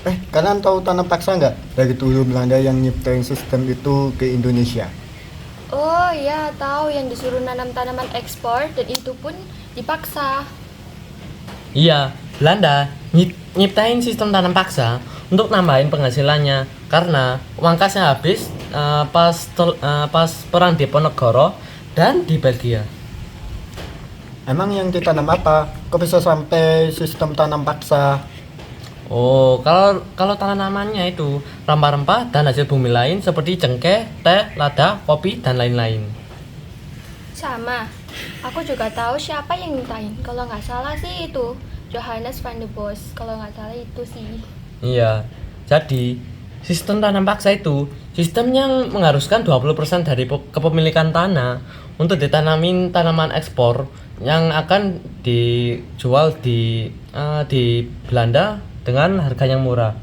Kalian tahu tanam paksa nggak? Dari dulu Belanda yang nyiptain sistem itu ke Indonesia. Oh iya, tahu yang disuruh nanam tanaman ekspor dan itu pun dipaksa. Iya, Belanda nyiptain sistem tanam paksa untuk nambahin penghasilannya karena uang kasnya habis pas perang Diponegoro dan di Belgia. Emang yang ditanam apa? Kok bisa sampai sistem tanam paksa? Oh, kalau tanamannya itu rempah-rempah dan hasil bumi lain seperti cengkeh, teh, lada, kopi dan lain-lain. Sama, aku juga tahu siapa yang mintain. Kalau nggak salah sih itu Johannes van der Bos. Kalau nggak salah itu sih. Iya. Jadi, sistem tanam paksa itu sistem yang mengharuskan 20% dari kepemilikan tanah untuk ditanamin tanaman ekspor yang akan dijual di Belanda dengan harga yang murah.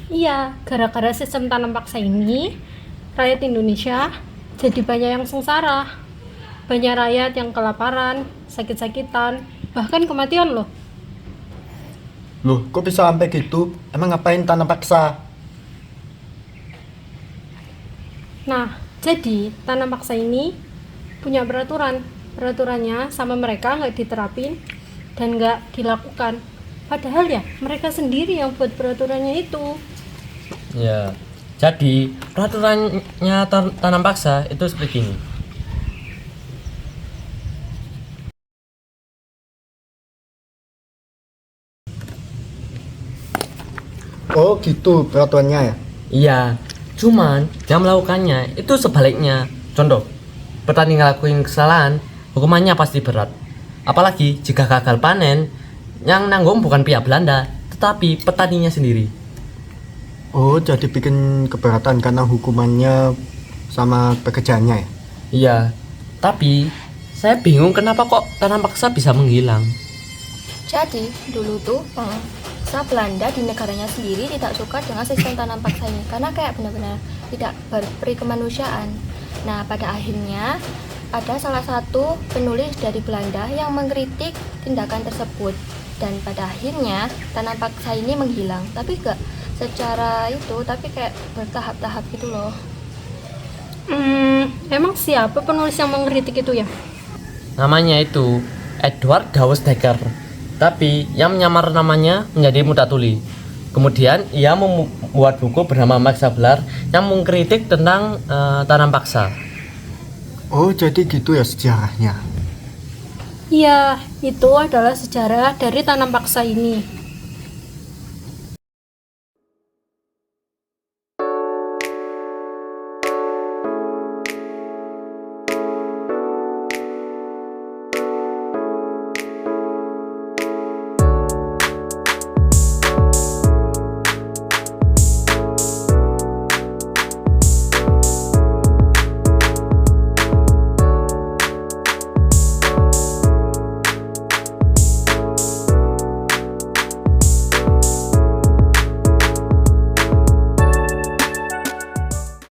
Iya, gara-gara sistem tanam paksa ini, rakyat Indonesia jadi banyak yang sengsara. Banyak rakyat yang kelaparan, sakit-sakitan, bahkan kematian loh. Loh, kok bisa sampai gitu? Emang ngapain tanam paksa? Nah, jadi tanam paksa ini punya peraturan. Peraturannya sama mereka nggak diterapin dan nggak dilakukan. Padahal ya mereka sendiri yang buat peraturannya itu. Ya. Jadi, peraturannya tanam paksa itu seperti ini. Oh gitu peraturannya ya? Iya, cuman yang melakukannya itu sebaliknya. Contoh, petani ngelakuin kesalahan, hukumannya pasti berat. Apalagi jika gagal panen, yang nanggung bukan pihak Belanda, tetapi petaninya sendiri. Oh, jadi bikin keberatan karena hukumannya sama pekerjaannya ya? Iya, tapi saya bingung kenapa kok tanam paksa bisa menghilang. Jadi, dulu tuh bangsa Belanda di negaranya sendiri tidak suka dengan sistem tanam paksa ini karena kayak benar-benar tidak berperi kemanusiaan. Nah, pada akhirnya ada salah satu penulis dari Belanda yang mengkritik tindakan tersebut dan pada akhirnya tanam paksa ini menghilang. Tapi gak secara itu, tapi kayak bertahap-tahap gitu loh. Emang siapa penulis yang mengkritik itu ya? Namanya itu Edward Dawes Dekker, tapi yang menyamar namanya menjadi Mutatuli. Kemudian ia membuat buku bernama Max Havelaar yang mengkritik tentang tanam paksa. Oh, jadi gitu ya sejarahnya. Iya, itu adalah sejarah dari tanam paksa ini.